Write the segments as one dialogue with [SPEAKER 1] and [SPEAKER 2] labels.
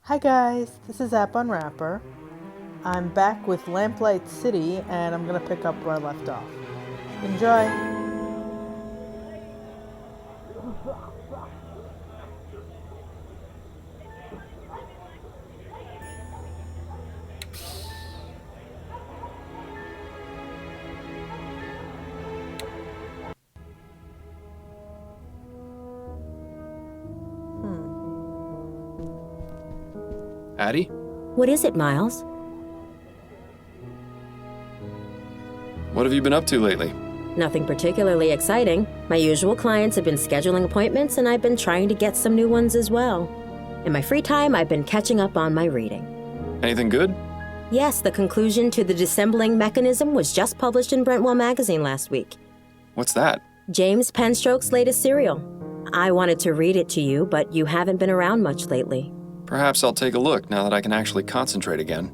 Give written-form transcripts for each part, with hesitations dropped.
[SPEAKER 1] Hi guys, this is App Unwrapper. I'm back with Lamplight City and I'm gonna pick up where I left off. Enjoy!
[SPEAKER 2] Addie?
[SPEAKER 3] What is it, Miles?
[SPEAKER 2] What have you been up to lately?
[SPEAKER 3] Nothing particularly exciting. My usual clients have been scheduling appointments, and I've been trying to get some new ones as well. In my free time, I've been catching up on my reading.
[SPEAKER 2] Anything good?
[SPEAKER 3] Yes, the conclusion to the dissembling mechanism was just published in Brentwell Magazine last week.
[SPEAKER 2] What's that?
[SPEAKER 3] James Penstroke's latest serial. I wanted to read it to you, but you haven't been around much lately.
[SPEAKER 2] Perhaps I'll take a look now that I can actually concentrate again.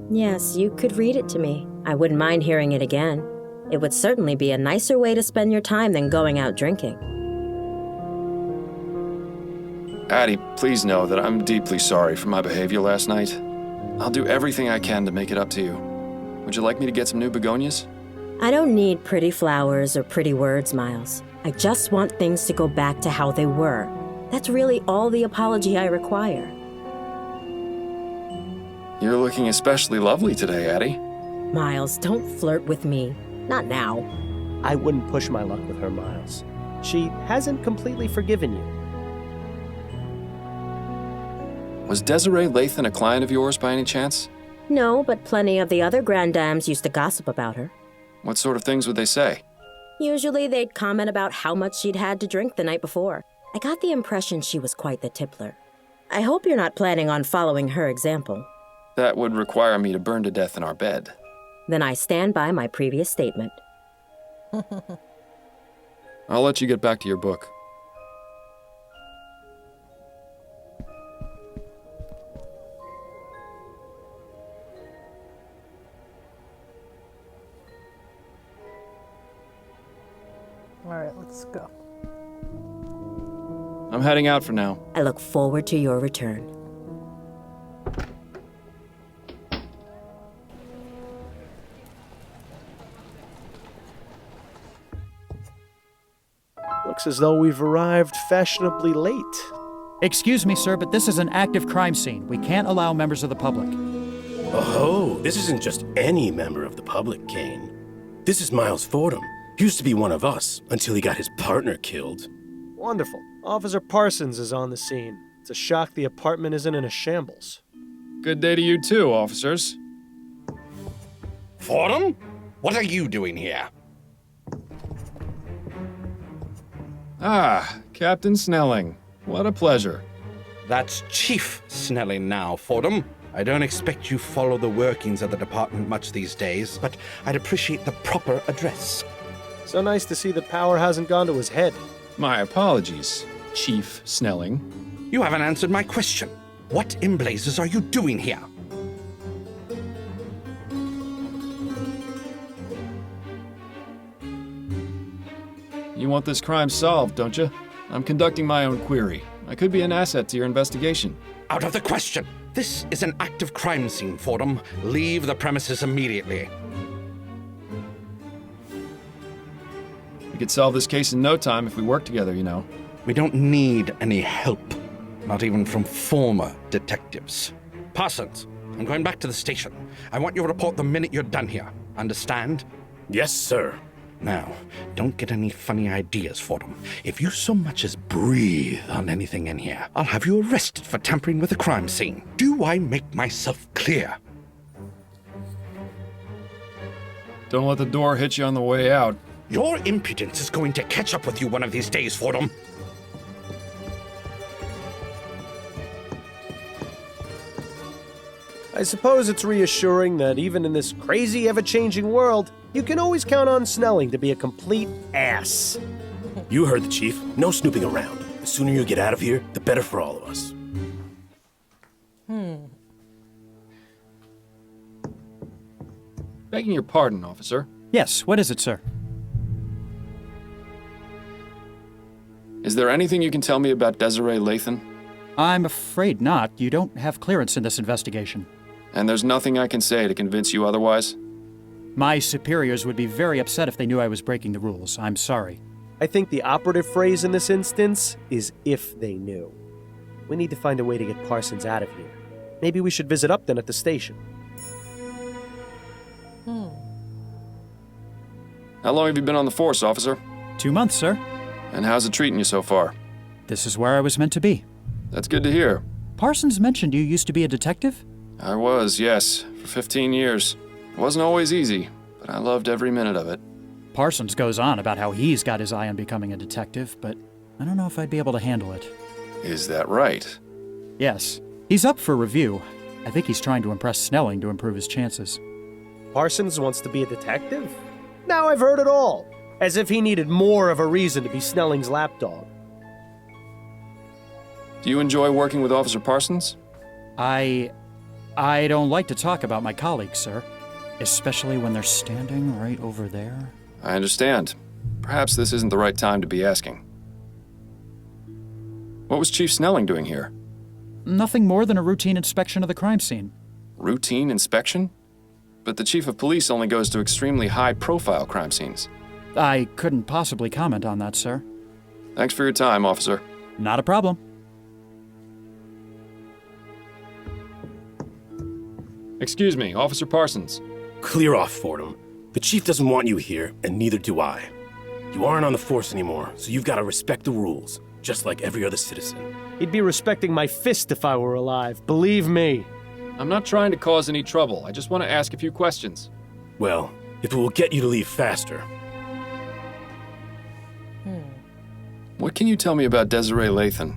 [SPEAKER 3] Yes, you could read it to me. I wouldn't mind hearing it again. It would certainly be a nicer way to spend your time than going out drinking.
[SPEAKER 2] Addie, please know that I'm deeply sorry for my behavior last night. I'll do everything I can to make it up to you. Would you like me to get some new begonias?
[SPEAKER 3] I don't need pretty flowers or pretty words, Miles. I just want things to go back to how they were. That's really all the apology I require.
[SPEAKER 2] You're looking especially lovely today, Addie.
[SPEAKER 3] Miles, don't flirt with me. Not now.
[SPEAKER 4] I wouldn't push my luck with her, Miles. She hasn't completely forgiven you.
[SPEAKER 2] Was Desiree Lathan a client of yours by any chance?
[SPEAKER 3] No, but plenty of the other grand dames used to gossip about her.
[SPEAKER 2] What sort of things would they say?
[SPEAKER 3] Usually they'd comment about how much she'd had to drink the night before. I got the impression she was quite the tippler. I hope you're not planning on following her example.
[SPEAKER 2] That would require me to burn to death in our bed.
[SPEAKER 3] Then I stand by my previous statement.
[SPEAKER 2] I'll let you get back to your book.
[SPEAKER 1] Alright, let's go.
[SPEAKER 2] I'm heading out for now.
[SPEAKER 3] I look forward to your return.
[SPEAKER 4] Looks as though we've arrived fashionably late.
[SPEAKER 5] Excuse me, sir, but this is an active crime scene. We can't allow members of the public.
[SPEAKER 6] Oh, this isn't just any member of the public, Kane. This is Miles Fordham. He used to be one of us until he got his partner killed.
[SPEAKER 4] Wonderful. Officer Parsons is on the scene. It's a shock the apartment isn't in a shambles.
[SPEAKER 2] Good day to you too, officers.
[SPEAKER 7] Fordham? What are you doing here?
[SPEAKER 2] Ah, Captain Snelling. What a pleasure.
[SPEAKER 7] That's Chief Snelling now, Fordham. I don't expect you follow the workings of the department much these days, but I'd appreciate the proper address.
[SPEAKER 4] So nice to see the power hasn't gone to his head.
[SPEAKER 2] My apologies, Chief Snelling.
[SPEAKER 7] You haven't answered my question. What in blazes are you doing here?
[SPEAKER 2] You want this crime solved, don't you? I'm conducting my own query. I could be an asset to your investigation.
[SPEAKER 7] Out of the question. This is an active crime scene, Fordham. Leave the premises immediately.
[SPEAKER 2] We could solve this case in no time if we work together, you know.
[SPEAKER 7] We don't need any help. Not even from former detectives. Parsons, I'm going back to the station. I want your report the minute you're done here. Understand?
[SPEAKER 6] Yes, sir.
[SPEAKER 7] Now, don't get any funny ideas, Fordham. If you so much as breathe on anything in here, I'll have you arrested for tampering with a crime scene. Do I make myself clear?
[SPEAKER 2] Don't let the door hit you on the way out.
[SPEAKER 7] Your impudence is going to catch up with you one of these days, Fordham.
[SPEAKER 4] I suppose it's reassuring that even in this crazy, ever-changing world, you can always count on Snelling to be a complete ass.
[SPEAKER 6] You heard the chief. No snooping around. The sooner you get out of here, the better for all of us.
[SPEAKER 2] Begging your pardon, officer.
[SPEAKER 5] Yes, what is it, sir?
[SPEAKER 2] Is there anything you can tell me about Desiree Lathan?
[SPEAKER 5] I'm afraid not. You don't have clearance in this investigation.
[SPEAKER 2] And there's nothing I can say to convince you otherwise?
[SPEAKER 5] My superiors would be very upset if they knew I was breaking the rules. I'm sorry.
[SPEAKER 4] I think the operative phrase in this instance is if they knew. We need to find a way to get Parsons out of here. Maybe we should visit Upton at the station.
[SPEAKER 2] How long have you been on the force, officer?
[SPEAKER 5] 2 months, sir.
[SPEAKER 2] And how's it treating you so far?
[SPEAKER 5] This is where I was meant to be.
[SPEAKER 2] That's good to hear.
[SPEAKER 5] Parsons mentioned you used to be a detective?
[SPEAKER 2] I was, yes, for 15 years. It wasn't always easy, but I loved every minute of it.
[SPEAKER 5] Parsons goes on about how he's got his eye on becoming a detective, but I don't know if I'd be able to handle it.
[SPEAKER 2] Is that right?
[SPEAKER 5] Yes. He's up for review. I think he's trying to impress Snelling to improve his chances.
[SPEAKER 4] Parsons wants to be a detective? Now I've heard it all. As if he needed more of a reason to be Snelling's lapdog.
[SPEAKER 2] Do you enjoy working with Officer Parsons?
[SPEAKER 5] I don't like to talk about my colleagues, sir. Especially when they're standing right over there.
[SPEAKER 2] I understand. Perhaps this isn't the right time to be asking. What was Chief Snelling doing here?
[SPEAKER 5] Nothing more than a routine inspection of the crime scene.
[SPEAKER 2] Routine inspection? But the Chief of Police only goes to extremely high-profile crime scenes.
[SPEAKER 5] I couldn't possibly comment on that, sir.
[SPEAKER 2] Thanks for your time, officer.
[SPEAKER 5] Not a problem.
[SPEAKER 2] Excuse me, Officer Parsons.
[SPEAKER 6] Clear off, Fordham. The chief doesn't want you here, and neither do I. You aren't on the force anymore, so you've got to respect the rules, just like every other citizen.
[SPEAKER 4] He'd be respecting my fist if I were alive, believe me.
[SPEAKER 2] I'm not trying to cause any trouble. I just want to ask a few questions.
[SPEAKER 6] Well, if it will get you to leave faster.
[SPEAKER 2] What can you tell me about Desiree Lathan?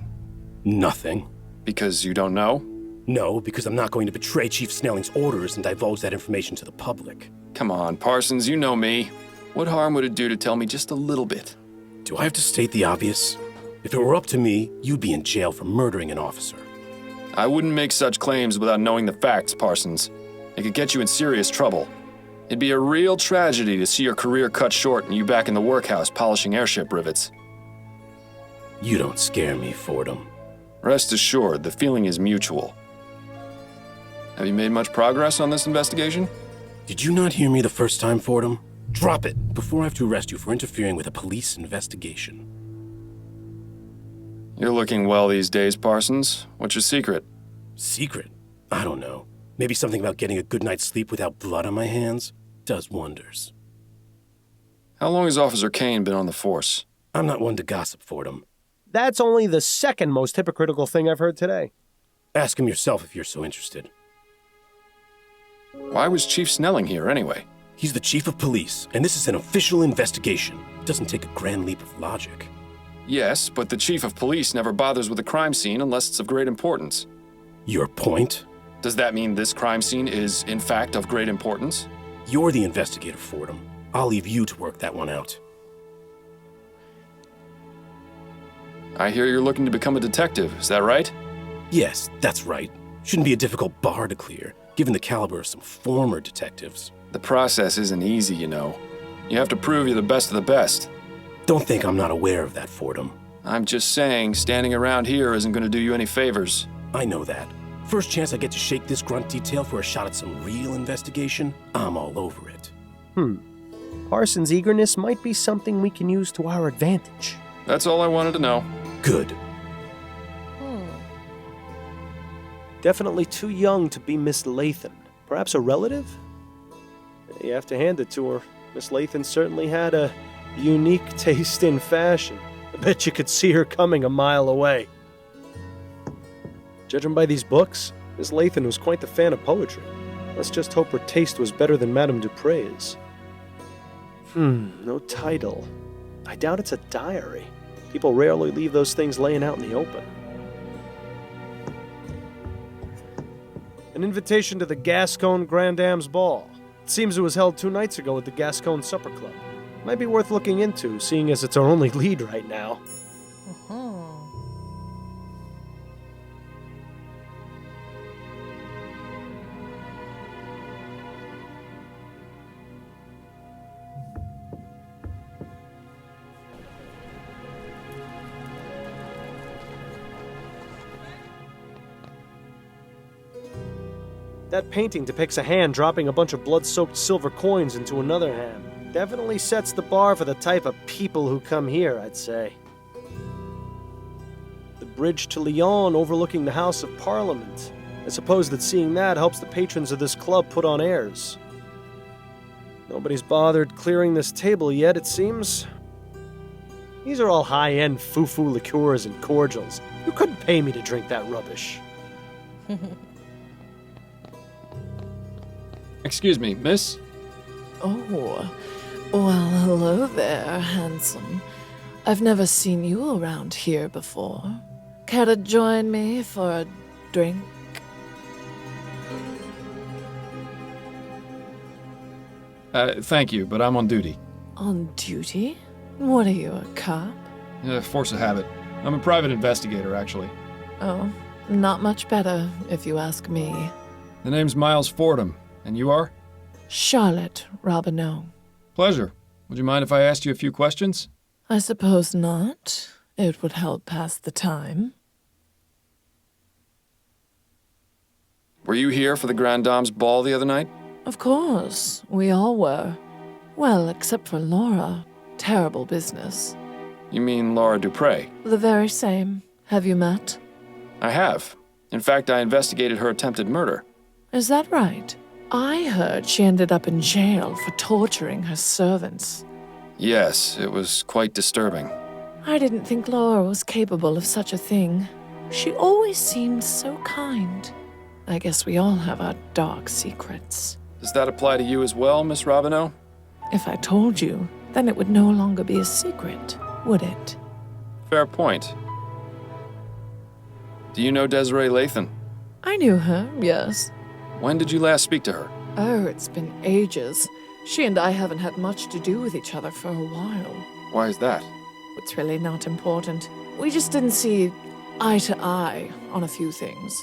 [SPEAKER 6] Nothing.
[SPEAKER 2] Because you don't know?
[SPEAKER 6] No, because I'm not going to betray Chief Snelling's orders and divulge that information to the public.
[SPEAKER 2] Come on, Parsons, you know me. What harm would it do to tell me just a little bit?
[SPEAKER 6] Do I have to state the obvious? If it were up to me, you'd be in jail for murdering an officer.
[SPEAKER 2] I wouldn't make such claims without knowing the facts, Parsons. It could get you in serious trouble. It'd be a real tragedy to see your career cut short and you back in the workhouse polishing airship rivets.
[SPEAKER 6] You don't scare me, Fordham.
[SPEAKER 2] Rest assured, the feeling is mutual. Have you made much progress on this investigation?
[SPEAKER 6] Did you not hear me the first time, Fordham? Drop it before I have to arrest you for interfering with a police investigation.
[SPEAKER 2] You're looking well these days, Parsons. What's your secret?
[SPEAKER 6] Secret? I don't know. Maybe something about getting a good night's sleep without blood on my hands does wonders.
[SPEAKER 2] How long has Officer Kane been on the force?
[SPEAKER 6] I'm not one to gossip, Fordham.
[SPEAKER 4] That's only the second most hypocritical thing I've heard today.
[SPEAKER 6] Ask him yourself if you're so interested.
[SPEAKER 2] Why was Chief Snelling here anyway?
[SPEAKER 6] He's the chief of police, and this is an official investigation. It doesn't take a grand leap of logic.
[SPEAKER 2] Yes, but the Chief of Police never bothers with a crime scene unless it's of great importance.
[SPEAKER 6] Your point?
[SPEAKER 2] Does that mean this crime scene is, in fact, of great importance?
[SPEAKER 6] You're the investigator, Fordham. I'll leave you to work that one out.
[SPEAKER 2] I hear you're looking to become a detective, is that right?
[SPEAKER 6] Yes, that's right. Shouldn't be a difficult bar to clear, given the caliber of some former detectives.
[SPEAKER 2] The process isn't easy, you know. You have to prove you're the best of the best.
[SPEAKER 6] Don't think I'm not aware of that, Fordham.
[SPEAKER 2] I'm just saying, standing around here isn't going to do you any favors.
[SPEAKER 6] I know that. First chance I get to shake this grunt detail for a shot at some real investigation, I'm all over it.
[SPEAKER 4] Parsons' eagerness might be something we can use to our advantage.
[SPEAKER 2] That's all I wanted to know.
[SPEAKER 6] Good.
[SPEAKER 4] Definitely too young to be Miss Lathan. Perhaps a relative? You have to hand it to her. Miss Lathan certainly had a unique taste in fashion. I bet you could see her coming a mile away. Judging by these books, Miss Lathan was quite the fan of poetry. Let's just hope her taste was better than Madame Dupre's. No title. I doubt it's a diary. People rarely leave those things laying out in the open. An invitation to the Gascon Grand Dame's Ball. It seems it was held 2 nights ago at the Gascon Supper Club. Might be worth looking into, seeing as it's our only lead right now. That painting depicts a hand dropping a bunch of blood-soaked silver coins into another hand. Definitely sets the bar for the type of people who come here, I'd say. The bridge to Lyon overlooking the House of Parliament. I suppose that seeing that helps the patrons of this club put on airs. Nobody's bothered clearing this table yet, it seems. These are all high-end foo-foo liqueurs and cordials. You couldn't pay me to drink that rubbish.
[SPEAKER 2] Excuse me, miss?
[SPEAKER 8] Oh, well, hello there, handsome. I've never seen you around here before. Care to join me for a drink?
[SPEAKER 2] Thank you, but I'm on duty.
[SPEAKER 8] On duty? What are you, a cop?
[SPEAKER 2] Force of habit. I'm a private investigator, actually.
[SPEAKER 8] Oh, not much better, if you ask me.
[SPEAKER 2] The name's Miles Fordham, and you are?
[SPEAKER 8] Charlotte Robineau.
[SPEAKER 2] Pleasure. Would you mind if I asked you a few questions?
[SPEAKER 8] I suppose not. It would help pass the time.
[SPEAKER 2] Were you here for the Grand Dame's ball the other night?
[SPEAKER 8] Of course, we all were. Well, except for Laura. Terrible business.
[SPEAKER 2] You mean Laura Dupre?
[SPEAKER 8] The very same. Have you met?
[SPEAKER 2] I have. In fact, I investigated her attempted murder.
[SPEAKER 8] Is that right? I heard she ended up in jail for torturing her servants.
[SPEAKER 2] Yes, it was quite disturbing.
[SPEAKER 8] I didn't think Laura was capable of such a thing. She always seemed so kind. I guess we all have our dark secrets.
[SPEAKER 2] Does that apply to you as well, Miss Robineau?
[SPEAKER 8] If I told you, then it would no longer be a secret, would it?
[SPEAKER 2] Fair point. Do you know Desiree Lathan?
[SPEAKER 8] I knew her, yes.
[SPEAKER 2] When did you last speak to her?
[SPEAKER 8] Oh, it's been ages. She and I haven't had much to do with each other for a while.
[SPEAKER 2] Why is that?
[SPEAKER 8] It's really not important. We just didn't see eye to eye on a few things.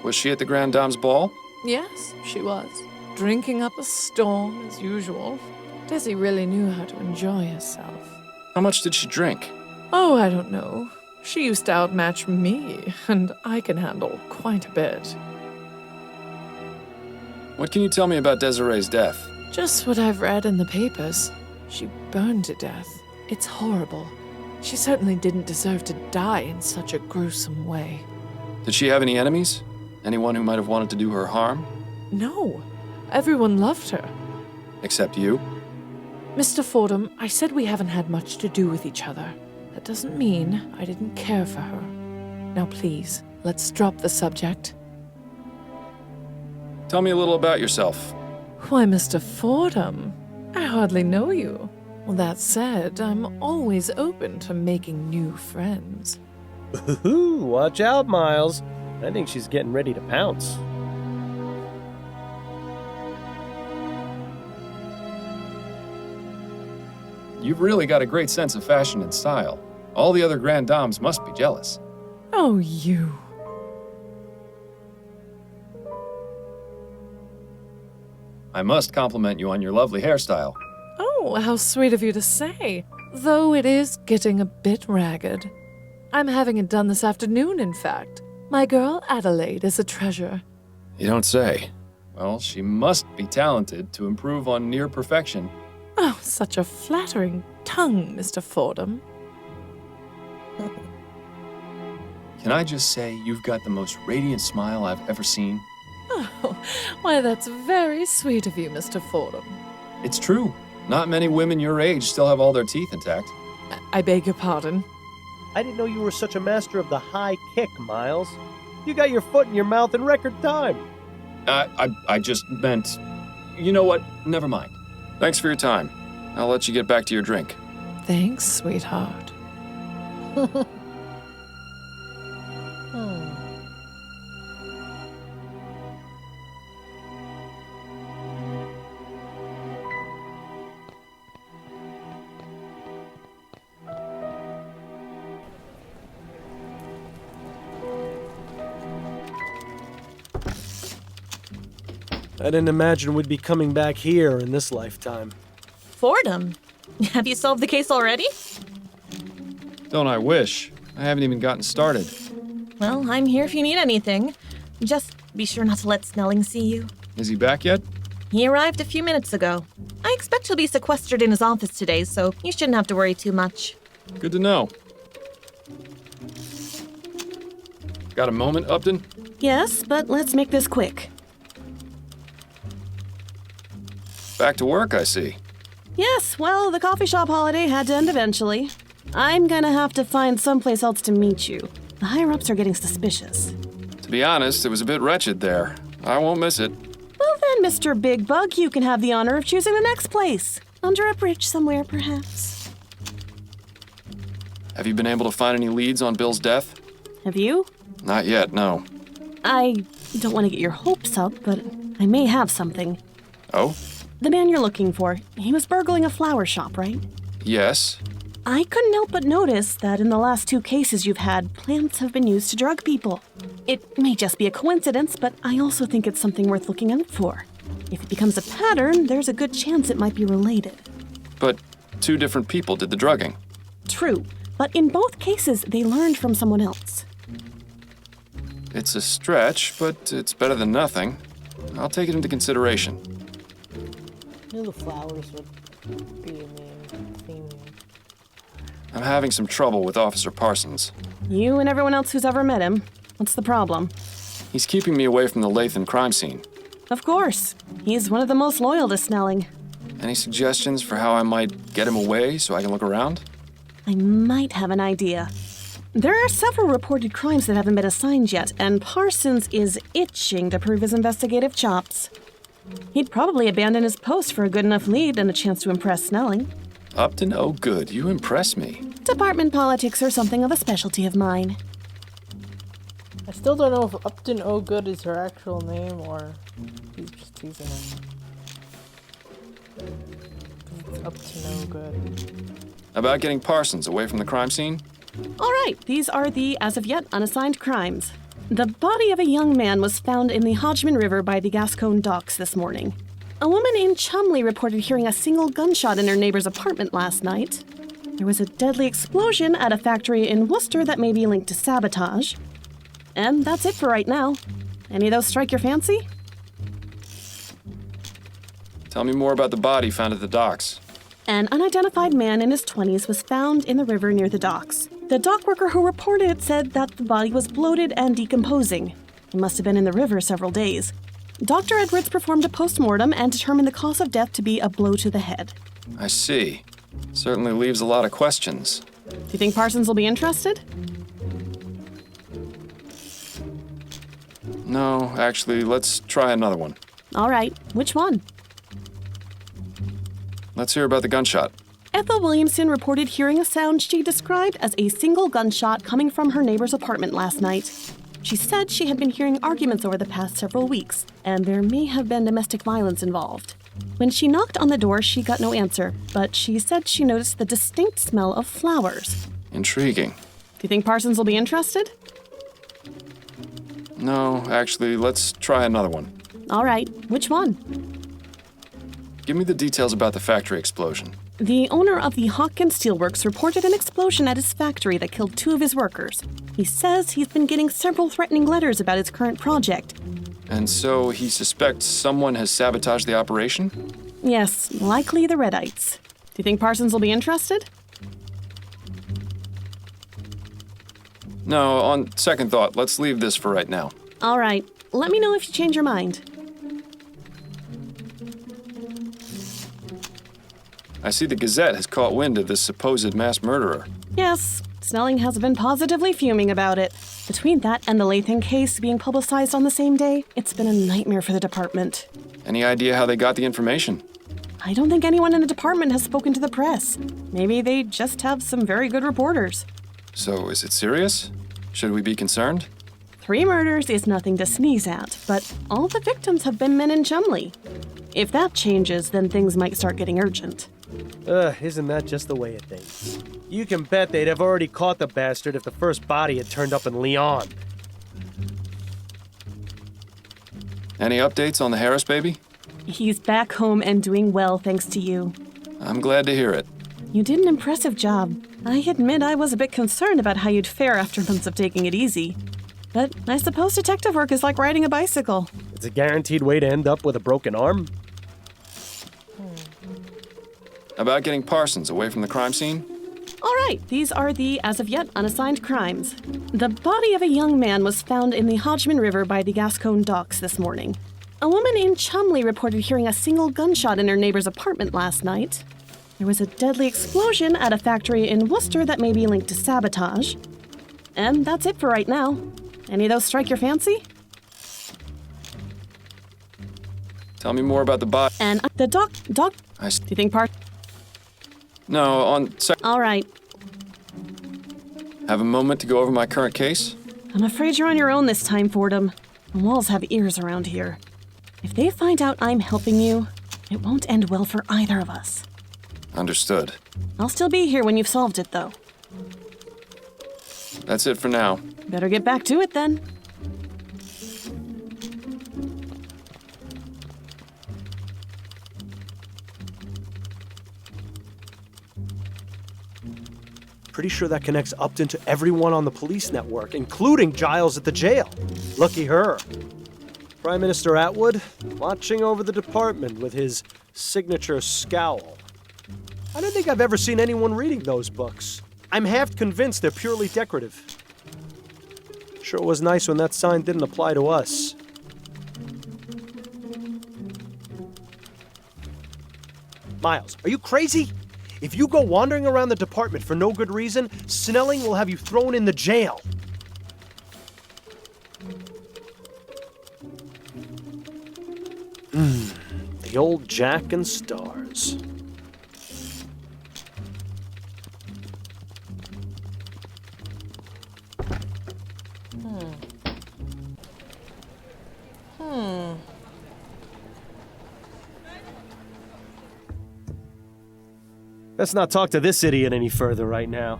[SPEAKER 2] Was she at the Grand Dame's ball?
[SPEAKER 8] Yes, she was. Drinking up a storm, as usual. Desi really knew how to enjoy herself.
[SPEAKER 2] How much did she drink?
[SPEAKER 8] Oh, I don't know. She used to outmatch me, and I can handle quite a bit.
[SPEAKER 2] What can you tell me about Desiree's death?
[SPEAKER 8] Just what I've read in the papers. She burned to death. It's horrible. She certainly didn't deserve to die in such a gruesome way.
[SPEAKER 2] Did she have any enemies? Anyone who might have wanted to do her harm?
[SPEAKER 8] No. Everyone loved her.
[SPEAKER 2] Except you?
[SPEAKER 8] Mr. Fordham, I said we haven't had much to do with each other. That doesn't mean I didn't care for her. Now please, let's drop the subject.
[SPEAKER 2] Tell me a little about yourself.
[SPEAKER 8] Why, Mr. Fordham, I hardly know you. Well, that said, I'm always open to making new friends.
[SPEAKER 4] Ooh, watch out, Miles. I think she's getting ready to pounce.
[SPEAKER 2] You've really got a great sense of fashion and style. All the other Grand Dames must be jealous.
[SPEAKER 8] Oh, you.
[SPEAKER 2] I must compliment you on your lovely hairstyle.
[SPEAKER 8] Oh, how sweet of you to say. Though it is getting a bit ragged. I'm having it done this afternoon, in fact. My girl Adelaide is a treasure.
[SPEAKER 2] You don't say. Well, she must be talented to improve on near perfection.
[SPEAKER 8] Oh, such a flattering tongue, Mr. Fordham.
[SPEAKER 2] Can I just say you've got the most radiant smile I've ever seen?
[SPEAKER 8] Oh, why, that's very sweet of you, Mr. Fordham.
[SPEAKER 2] It's true. Not many women your age still have all their teeth intact.
[SPEAKER 8] I beg your pardon.
[SPEAKER 4] I didn't know you were such a master of the high kick, Miles. You got your foot in your mouth in record time.
[SPEAKER 2] I just meant... You know what? Never mind. Thanks for your time. I'll let you get back to your drink.
[SPEAKER 8] Thanks, sweetheart.
[SPEAKER 4] I didn't imagine we'd be coming back here in this lifetime.
[SPEAKER 9] Fordham, have you solved the case already?
[SPEAKER 2] Don't I wish? I haven't even gotten started.
[SPEAKER 9] Well, I'm here if you need anything. Just be sure not to let Snelling see you.
[SPEAKER 2] Is he back yet?
[SPEAKER 9] He arrived a few minutes ago. I expect he'll be sequestered in his office today, so you shouldn't have to worry too much.
[SPEAKER 2] Good to know. Got a moment, Upton?
[SPEAKER 10] Yes, but let's make this quick.
[SPEAKER 2] Back to work, I see.
[SPEAKER 10] Yes, well, the coffee shop holiday had to end eventually. I'm gonna have to find someplace else to meet you. The higher-ups are getting suspicious.
[SPEAKER 2] To be honest, it was a bit wretched there. I won't miss it.
[SPEAKER 10] Well then, Mr. Big Bug, you can have the honor of choosing the next place. Under a bridge somewhere, perhaps.
[SPEAKER 2] Have you been able to find any leads on Bill's death?
[SPEAKER 10] Have you?
[SPEAKER 2] Not yet, no.
[SPEAKER 10] I don't want to get your hopes up, but I may have something.
[SPEAKER 2] Oh?
[SPEAKER 10] The man you're looking for, he was burgling a flower shop, right?
[SPEAKER 2] Yes.
[SPEAKER 10] I couldn't help but notice that in the last 2 cases you've had, plants have been used to drug people. It may just be a coincidence, but I also think it's something worth looking out for. If it becomes a pattern, there's a good chance it might be related.
[SPEAKER 2] But 2 different people did the drugging.
[SPEAKER 10] True, but in both cases, they learned from someone else.
[SPEAKER 2] It's a stretch, but it's better than nothing. I'll take it into consideration.
[SPEAKER 1] I knew the flowers would be a main theme.
[SPEAKER 2] I'm having some trouble with Officer Parsons.
[SPEAKER 10] You and everyone else who's ever met him. What's the problem?
[SPEAKER 2] He's keeping me away from the Lathan crime scene.
[SPEAKER 10] Of course. He's one of the most loyal to Snelling.
[SPEAKER 2] Any suggestions for how I might get him away so I can look around?
[SPEAKER 10] I might have an idea. There are several reported crimes that haven't been assigned yet, and Parsons is itching to prove his investigative chops. He'd probably abandon his post for a good enough lead and a chance to impress Snelling.
[SPEAKER 2] Upton, oh good, you impress me.
[SPEAKER 10] Department politics are something of a specialty of mine.
[SPEAKER 1] I still don't know if Upton O'Good is her actual name or he's just teasing her. It's Upton O'Good.
[SPEAKER 2] About getting Parsons away from the crime scene?
[SPEAKER 10] All right, these are the, as of yet, unassigned crimes. The body of a young man was found in the Hodgman River by the Gascon docks this morning. A woman in Chumley reported hearing a single gunshot in her neighbor's apartment last night. There was a deadly explosion at a factory in Worcester that may be linked to sabotage. And that's it for right now. Any of those strike your fancy?
[SPEAKER 2] Tell me more about the body found at the docks.
[SPEAKER 10] An unidentified man in his 20s was found in the river near the docks. The dock worker who reported it said that the body was bloated and decomposing. It must have been in the river several days. Dr. Edwards performed a post-mortem and determined the cause of death to be a blow to the head.
[SPEAKER 2] I see. Certainly leaves a lot of questions.
[SPEAKER 10] Do you think Parsons will be interested?
[SPEAKER 2] No, actually, let's try another one.
[SPEAKER 10] All right, which one?
[SPEAKER 2] Let's hear about the gunshot.
[SPEAKER 10] Ethel Williamson reported hearing a sound she described as a single gunshot coming from her neighbor's apartment last night. She said she had been hearing arguments over the past several weeks, and there may have been domestic violence involved. When she knocked on the door, she got no answer, but she said she noticed the distinct smell of flowers.
[SPEAKER 2] Intriguing.
[SPEAKER 10] Do you think Parsons will be interested?
[SPEAKER 2] No, actually, let's try another one.
[SPEAKER 10] All right, which one?
[SPEAKER 2] Give me the details about the factory explosion.
[SPEAKER 10] The owner of the Hawkins Steelworks reported an explosion at his factory that killed 2 of his workers. He says he's been getting several threatening letters about his current project.
[SPEAKER 2] And so he suspects someone has sabotaged the operation?
[SPEAKER 10] Yes, likely the Redites. Do you think Parsons will be interested?
[SPEAKER 2] No, on second thought, let's leave this for right now.
[SPEAKER 10] All right, let me know if you change your mind.
[SPEAKER 2] I see the Gazette has caught wind of this supposed mass murderer.
[SPEAKER 10] Yes, Snelling has been positively fuming about it. Between that and the Lathan case being publicized on the same day, it's been a nightmare for the department.
[SPEAKER 2] Any idea how they got the information?
[SPEAKER 10] I don't think anyone in the department has spoken to the press. Maybe they just have some very good reporters.
[SPEAKER 2] So is it serious? Should we be concerned?
[SPEAKER 10] 3 murders is nothing to sneeze at, but all the victims have been men in Chumley. If that changes, then things might start getting urgent.
[SPEAKER 4] Isn't that just the way it thinks? You can bet they'd have already caught the bastard if the first body had turned up in Lyon.
[SPEAKER 2] Any updates on the Harris baby?
[SPEAKER 10] He's back home and doing well thanks to you.
[SPEAKER 2] I'm glad to hear it.
[SPEAKER 10] You did an impressive job. I admit I was a bit concerned about how you'd fare after months of taking it easy. But I suppose detective work is like riding a bicycle.
[SPEAKER 4] It's a guaranteed way to end up with a broken arm.
[SPEAKER 2] About getting Parsons away from the crime scene?
[SPEAKER 10] All right, these are the as of yet unassigned crimes. The body of a young man was found in the Hodgman River by the Gascon docks this morning. A woman in Chumley reported hearing a single gunshot in her neighbor's apartment last night. There was a deadly explosion at a factory in Worcester that may be linked to sabotage. And that's it for right now. Any of those strike your fancy?
[SPEAKER 2] Tell me more about the body.
[SPEAKER 10] And the doc, do you think
[SPEAKER 2] No, on
[SPEAKER 10] All right.
[SPEAKER 2] Have a moment to go over my current case?
[SPEAKER 10] I'm afraid you're on your own this time, Fordham. The walls have ears around here. If they find out I'm helping you, it won't end well for either of us.
[SPEAKER 2] Understood.
[SPEAKER 10] I'll still be here when you've solved it, though.
[SPEAKER 2] That's it for now.
[SPEAKER 10] Better get back to it, then.
[SPEAKER 4] Pretty sure that connects Upton to everyone on the police network, including Giles at the jail. Lucky her. Prime Minister Atwood, watching over the department with his signature scowl. I don't think I've ever seen anyone reading those books. I'm half convinced they're purely decorative. Sure was nice when that sign didn't apply to us. Miles, are you crazy? If you go wandering around the department for no good reason, Snelling will have you thrown in the jail. The old Jack and Stars. Let's not talk to this idiot any further right now.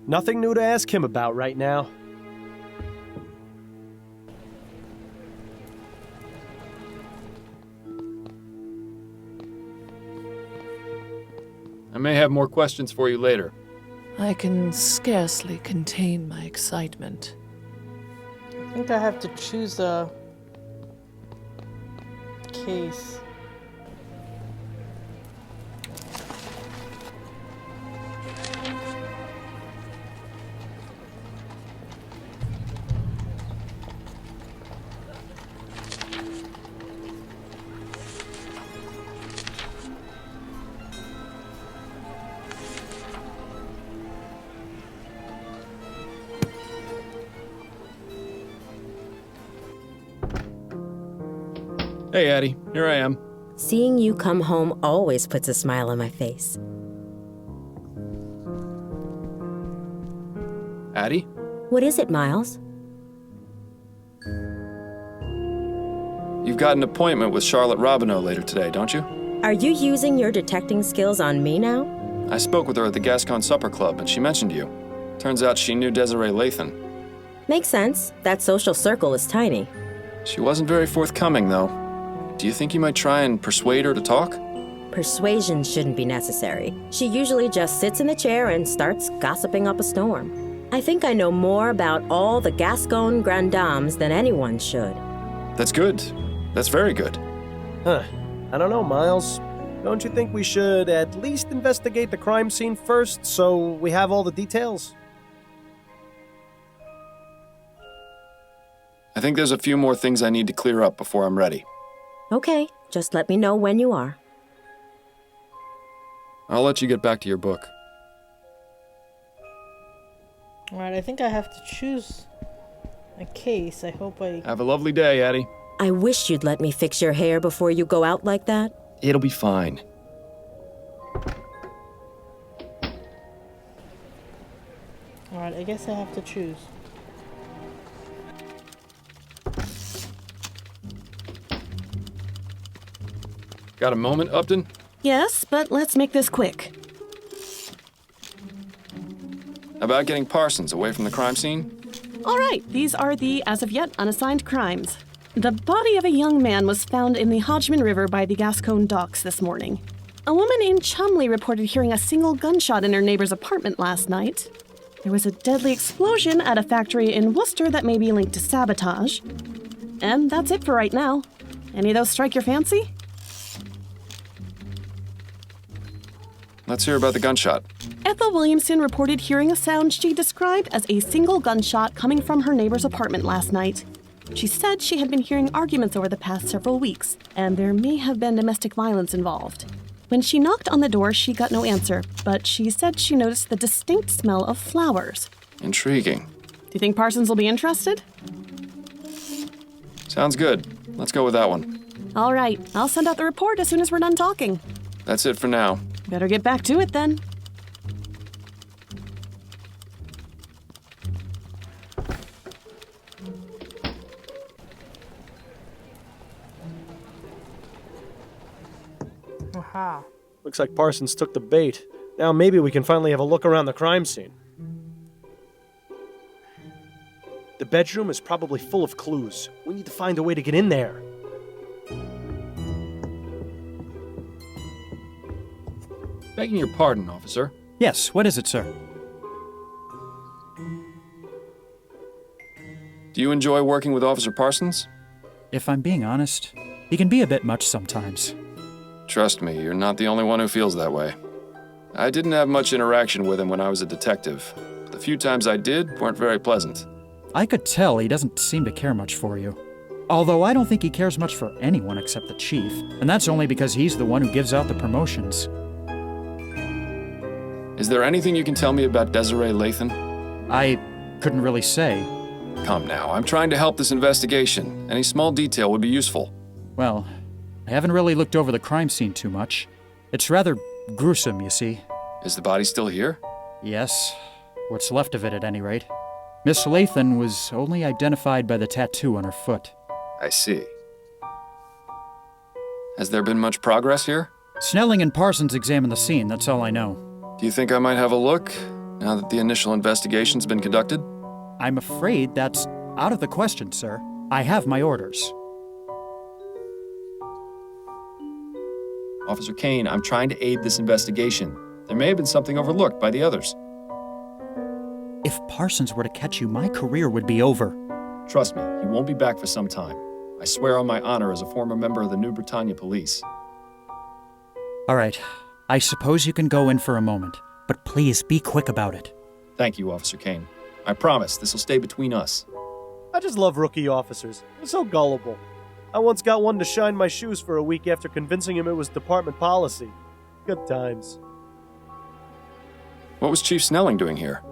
[SPEAKER 4] Nothing new to ask him about right now.
[SPEAKER 2] I may have more questions for you later.
[SPEAKER 8] I can scarcely contain my excitement.
[SPEAKER 1] I think I have to choose a case.
[SPEAKER 2] Hey, Addie. Here I am.
[SPEAKER 3] Seeing you come home always puts a smile on my face.
[SPEAKER 2] Addie?
[SPEAKER 3] What is it, Miles?
[SPEAKER 2] You've got an appointment with Charlotte Robineau later today, don't you?
[SPEAKER 3] Are you using your detecting skills on me now?
[SPEAKER 2] I spoke with her at the Gascon Supper Club, and she mentioned you. Turns out she knew Desiree Lathan.
[SPEAKER 3] Makes sense. That social circle is tiny.
[SPEAKER 2] She wasn't very forthcoming, though. Do you think you might try and persuade her to talk?
[SPEAKER 3] Persuasion shouldn't be necessary. She usually just sits in the chair and starts gossiping up a storm. I think I know more about all the Gascon grand dames than anyone should.
[SPEAKER 2] That's good. That's very good.
[SPEAKER 4] Huh. I don't know, Miles. Don't you think we should at least investigate the crime scene first so we have all the details?
[SPEAKER 2] I think there's a few more things I need to clear up before I'm ready.
[SPEAKER 3] Okay, just let me know when you are.
[SPEAKER 2] I'll let you get back to your book.
[SPEAKER 1] Alright, I think I have to choose a case. I hope I...
[SPEAKER 2] Have a lovely day, Addie.
[SPEAKER 3] I wish you'd let me fix your hair before you go out like that.
[SPEAKER 2] It'll be fine.
[SPEAKER 1] Alright, I guess I have to choose.
[SPEAKER 2] Got a moment, Upton?
[SPEAKER 10] Yes, but let's make this quick.
[SPEAKER 2] About getting Parsons away from the crime scene?
[SPEAKER 10] All right, these are the as of yet unassigned crimes. The body of a young man was found in the Hodgman River by the Gascon docks this morning. A woman in Chumley reported hearing a single gunshot in her neighbor's apartment last night. There was a deadly explosion at a factory in Worcester that may be linked to sabotage. And that's it for right now. Any of those strike your fancy?
[SPEAKER 2] Let's hear about the gunshot.
[SPEAKER 10] Ethel Williamson reported hearing a sound she described as a single gunshot coming from her neighbor's apartment last night. She said she had been hearing arguments over the past several weeks, and there may have been domestic violence involved. When she knocked on the door, she got no answer, but she said she noticed the distinct smell of flowers.
[SPEAKER 2] Intriguing.
[SPEAKER 10] Do you think Parsons will be interested?
[SPEAKER 2] Sounds good. Let's go with that one.
[SPEAKER 10] All right, I'll send out the report as soon as we're done talking.
[SPEAKER 2] That's it for now.
[SPEAKER 10] Better get back to it then.
[SPEAKER 1] Aha.
[SPEAKER 4] Looks like Parsons took the bait. Now maybe we can finally have a look around the crime scene. The bedroom is probably full of clues. We need to find a way to get in there.
[SPEAKER 2] Begging your pardon, officer.
[SPEAKER 5] Yes, what is it, sir?
[SPEAKER 2] Do you enjoy working with Officer Parsons?
[SPEAKER 5] If I'm being honest, he can be a bit much sometimes.
[SPEAKER 2] Trust me, you're not the only one who feels that way. I didn't have much interaction with him when I was a detective. But the few times I did weren't very pleasant.
[SPEAKER 5] I could tell he doesn't seem to care much for you. Although I don't think he cares much for anyone except the chief, and that's only because he's the one who gives out the promotions.
[SPEAKER 2] Is there anything you can tell me about Desiree Lathan?
[SPEAKER 5] I couldn't really say.
[SPEAKER 2] Come now, I'm trying to help this investigation. Any small detail would be useful.
[SPEAKER 5] Well, I haven't really looked over the crime scene too much. It's rather gruesome, you see.
[SPEAKER 2] Is the body still here?
[SPEAKER 5] Yes, what's left of it at any rate. Miss Lathan was only identified by the tattoo on her foot.
[SPEAKER 2] I see. Has there been much progress here?
[SPEAKER 5] Snelling and Parsons examined the scene, that's all I know.
[SPEAKER 2] Do you think I might have a look, now that the initial investigation's been conducted?
[SPEAKER 5] I'm afraid that's out of the question, sir. I have my orders.
[SPEAKER 2] Officer Kane, I'm trying to aid this investigation. There may have been something overlooked by the others.
[SPEAKER 5] If Parsons were to catch you, my career would be over.
[SPEAKER 2] Trust me, he won't be back for some time. I swear on my honor as a former member of the New Britannia Police.
[SPEAKER 5] All right, I suppose you can go in for a moment, but please be quick about it.
[SPEAKER 2] Thank you, Officer Kane. I promise this will stay between us.
[SPEAKER 4] I just love rookie officers. They're so gullible. I once got one to shine my shoes for a week after convincing him it was department policy. Good times.
[SPEAKER 2] What was Chief Snelling doing here?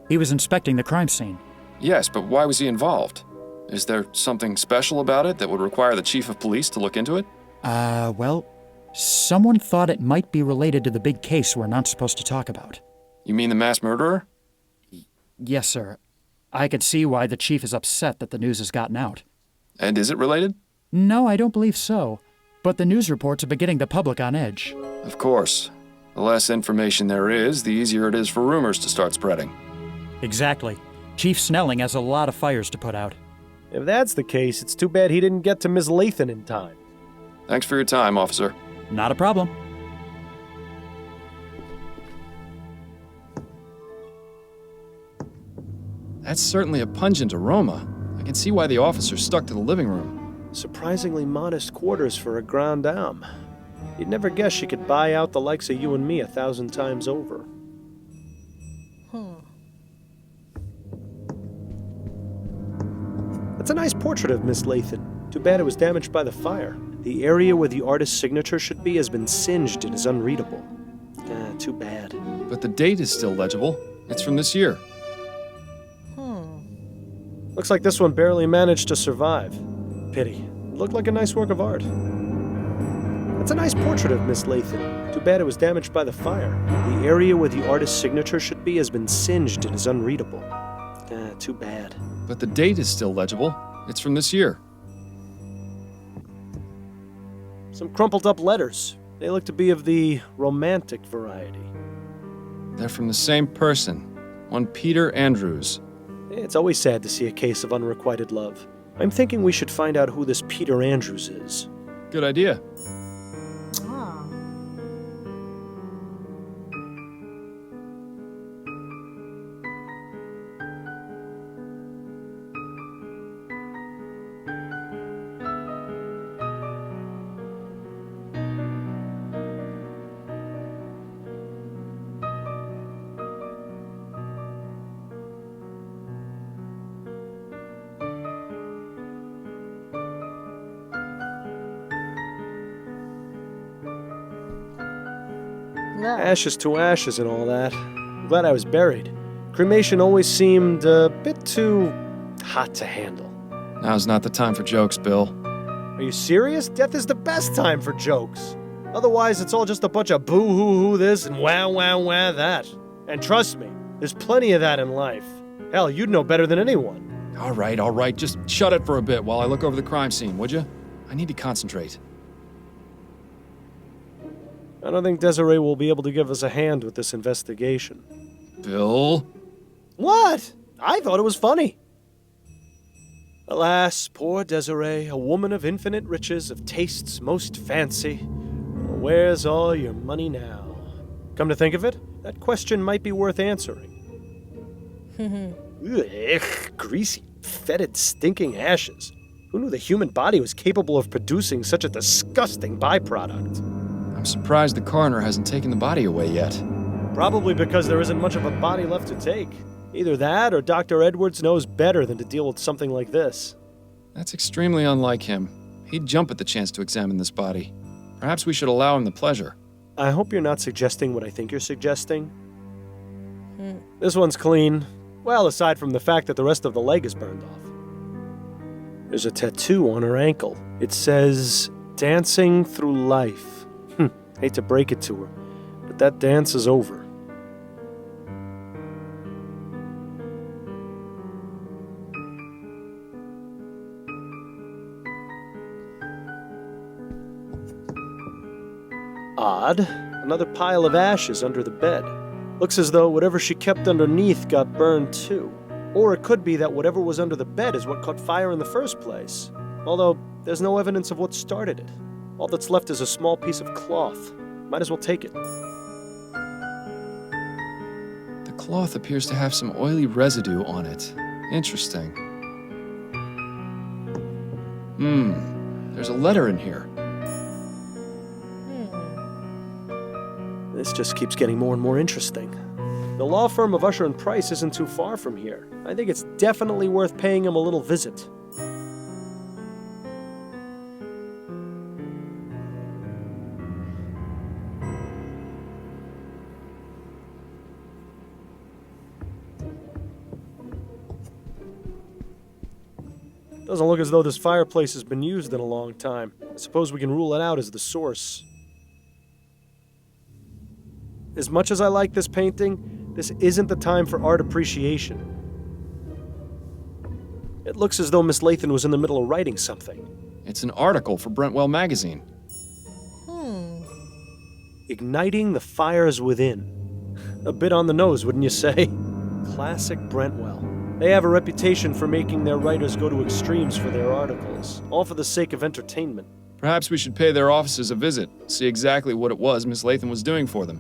[SPEAKER 5] He was inspecting the crime scene.
[SPEAKER 2] Yes, but why was he involved? Is there something special about it that would require the Chief of Police to look into it?
[SPEAKER 5] Well, someone thought it might be related to the big case we're not supposed to talk about.
[SPEAKER 2] You mean the mass murderer?
[SPEAKER 5] Yes, sir. I could see why the chief is upset that the news has gotten out.
[SPEAKER 2] And is it related?
[SPEAKER 5] No, I don't believe so. But the news reports have been getting the public on edge.
[SPEAKER 2] Of course. The less information there is, the easier it is for rumors to start spreading.
[SPEAKER 5] Exactly. Chief Snelling has a lot of fires to put out.
[SPEAKER 4] If that's the case, it's too bad he didn't get to Miss Lathan in time.
[SPEAKER 2] Thanks for your time, officer.
[SPEAKER 5] Not a problem.
[SPEAKER 2] That's certainly a pungent aroma. I can see why the officer stuck to the living room.
[SPEAKER 4] Surprisingly modest quarters for a grande dame. You'd never guess she could buy out the likes of you and me 1,000 times over. That's a nice portrait of Miss Lathan. Too bad it was damaged by the fire. The area where the artist's signature should be has been singed and is unreadable. Too bad.
[SPEAKER 2] But the date is still legible. It's from this year.
[SPEAKER 4] Looks like this one barely managed to survive. Pity. It looked like a nice work of art. That's a nice portrait of Miss Lathan. Too bad it was damaged by the fire. The area where the artist's signature should be has been singed and is unreadable. Too bad.
[SPEAKER 2] But the date is still legible. It's from this year.
[SPEAKER 4] Some crumpled up letters. They look to be of the romantic variety.
[SPEAKER 2] They're from the same person. One Peter Andrews.
[SPEAKER 4] It's always sad to see a case of unrequited love. I'm thinking we should find out who this Peter Andrews is.
[SPEAKER 2] Good idea.
[SPEAKER 1] Yeah.
[SPEAKER 4] Ashes to ashes and all that. I'm glad I was buried. Cremation always seemed a bit too hot to handle.
[SPEAKER 2] Now's not the time for jokes, Bill.
[SPEAKER 4] Are you serious? Death is the best time for jokes. Otherwise, it's all just a bunch of boo-hoo-hoo this and wah-wah-wah that. And trust me, there's plenty of that in life. Hell, you'd know better than anyone.
[SPEAKER 2] All right. Just shut it for a bit while I look over the crime scene, would you? I need to concentrate.
[SPEAKER 4] I don't think Desiree will be able to give us a hand with this investigation.
[SPEAKER 2] Bill?
[SPEAKER 4] What? I thought it was funny. Alas, poor Desiree, a woman of infinite riches, of tastes most fancy. Where's all your money now? Come to think of it, that question might be worth answering. Ugh, greasy, fetid, stinking ashes. Who knew the human body was capable of producing such a disgusting byproduct?
[SPEAKER 2] I'm surprised the coroner hasn't taken the body away yet.
[SPEAKER 4] Probably because there isn't much of a body left to take. Either that or Dr. Edwards knows better than to deal with something like this.
[SPEAKER 2] That's extremely unlike him. He'd jump at the chance to examine this body. Perhaps we should allow him the pleasure.
[SPEAKER 4] I hope you're not suggesting what I think you're suggesting. This one's clean. Well, aside from the fact that the rest of the leg is burned off. There's a tattoo on her ankle. It says, "Dancing through life." Hate to break it to her, but that dance is over. Odd. Another pile of ashes under the bed. Looks as though whatever she kept underneath got burned too. Or it could be that whatever was under the bed is what caught fire in the first place. Although, there's no evidence of what started it. All that's left is a small piece of cloth. Might as well take it.
[SPEAKER 2] The cloth appears to have some oily residue on it. Interesting. There's a letter in here.
[SPEAKER 4] This just keeps getting more and more interesting. The law firm of Usher and Price isn't too far from here. I think it's definitely worth paying him a little visit. Doesn't look as though this fireplace has been used in a long time. I suppose we can rule it out as the source. As much as I like this painting, this isn't the time for art appreciation. It looks as though Miss Lathan was in the middle of writing something.
[SPEAKER 2] It's an article for Brentwell Magazine.
[SPEAKER 4] Igniting the fires within. A bit on the nose, wouldn't you say? Classic Brentwell. They have a reputation for making their writers go to extremes for their articles, all for the sake of entertainment.
[SPEAKER 2] Perhaps we should pay their offices a visit, see exactly what it was Miss Lathan was doing for them.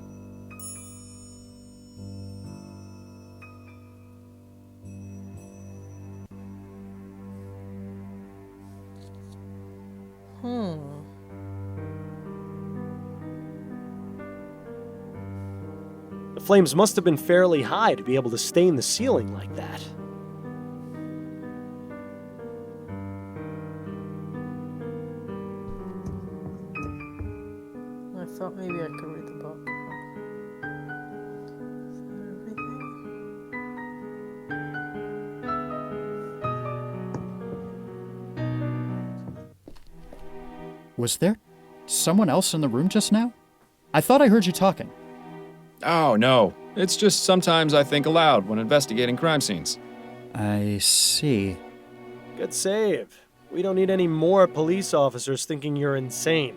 [SPEAKER 4] The flames must have been fairly high to be able to stain the ceiling like that.
[SPEAKER 1] I thought maybe I could read the book. Is that everything?
[SPEAKER 5] Was there someone else in the room just now? I thought I heard you talking.
[SPEAKER 2] Oh, no. It's just sometimes I think aloud when investigating crime scenes.
[SPEAKER 5] I see.
[SPEAKER 4] Good save. We don't need any more police officers thinking you're insane.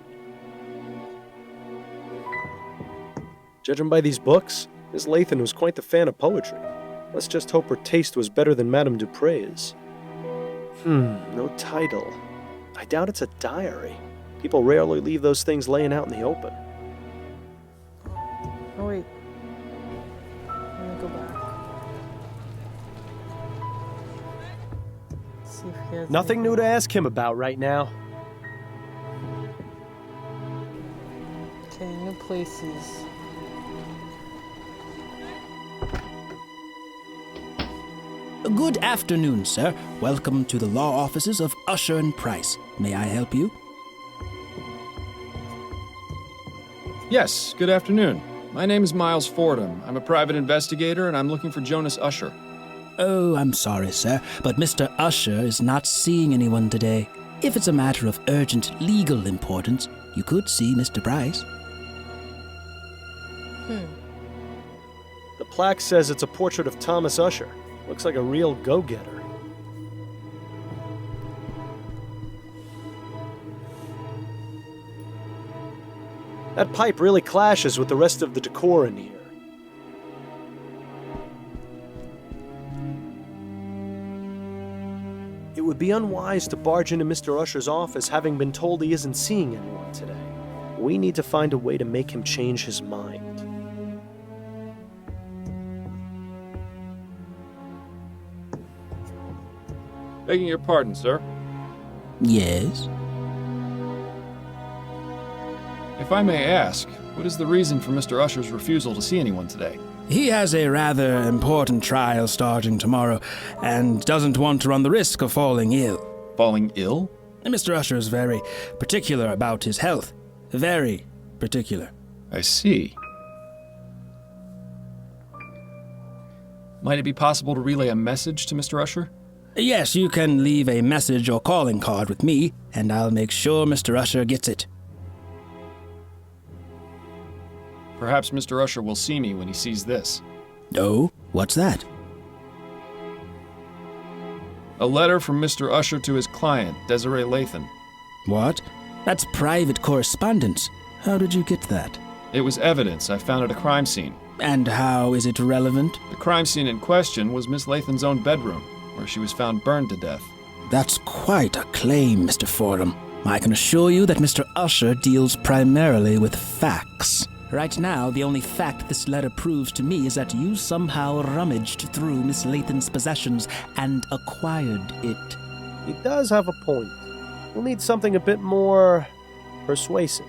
[SPEAKER 4] Judging by these books, Miss Lathan was quite the fan of poetry. Let's just hope her taste was better than Madame Dupre's. No title. I doubt it's a diary. People rarely leave those things laying out in the open.
[SPEAKER 1] Oh, wait. Let me go back. See if he has
[SPEAKER 4] Nothing new to ask him about right now.
[SPEAKER 1] Okay, new places.
[SPEAKER 11] Good afternoon, sir. Welcome to the law offices of Usher and Price. May I help you?
[SPEAKER 2] Yes, good afternoon. My name is Miles Fordham. I'm a private investigator, and I'm looking for Jonas Usher.
[SPEAKER 11] Oh, I'm sorry, sir, but Mr. Usher is not seeing anyone today. If it's a matter of urgent legal importance, you could see Mr. Price.
[SPEAKER 4] The plaque says it's a portrait of Thomas Usher. Looks like a real go-getter. That pipe really clashes with the rest of the decor in here. It would be unwise to barge into Mr. Usher's office having been told he isn't seeing anyone today. We need to find a way to make him change his mind.
[SPEAKER 2] Begging your pardon, sir.
[SPEAKER 11] Yes?
[SPEAKER 2] If I may ask, what is the reason for Mr. Usher's refusal to see anyone today?
[SPEAKER 11] He has a rather important trial starting tomorrow, and doesn't want to run the risk of falling ill.
[SPEAKER 2] Falling ill?
[SPEAKER 11] Mr. Usher is very particular about his health. Very particular.
[SPEAKER 2] I see. Might it be possible to relay a message to Mr. Usher?
[SPEAKER 11] Yes, you can leave a message or calling card with me, and I'll make sure Mr. Usher gets it.
[SPEAKER 2] Perhaps Mr. Usher will see me when he sees this.
[SPEAKER 11] Oh, what's that?
[SPEAKER 2] A letter from Mr. Usher to his client, Desiree Lathan.
[SPEAKER 11] What? That's private correspondence. How did you get that?
[SPEAKER 2] It was evidence I found at a crime scene.
[SPEAKER 11] And how is it relevant?
[SPEAKER 2] The crime scene in question was Miss Lathan's own bedroom, where she was found burned to death.
[SPEAKER 11] That's quite a claim, Mr. Fordham. I can assure you that Mr. Usher deals primarily with facts. Right now, the only fact this letter proves to me is that you somehow rummaged through Miss Lathan's possessions and acquired it.
[SPEAKER 4] He does have a point. We'll need something a bit more persuasive.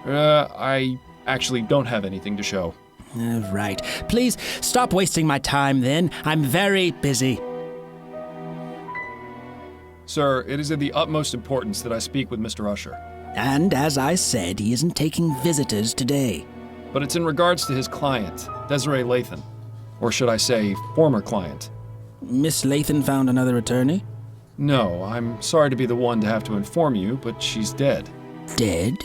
[SPEAKER 2] I actually don't have anything to show.
[SPEAKER 11] Right. Please stop wasting my time then. I'm very busy.
[SPEAKER 2] Sir, it is of the utmost importance that I speak with Mr. Usher.
[SPEAKER 11] And as I said, he isn't taking visitors today.
[SPEAKER 2] But it's in regards to his client, Desiree Lathan. Or should I say, former client.
[SPEAKER 11] Miss Lathan found another attorney?
[SPEAKER 2] No, I'm sorry to be the one to have to inform you, but she's dead.
[SPEAKER 11] Dead?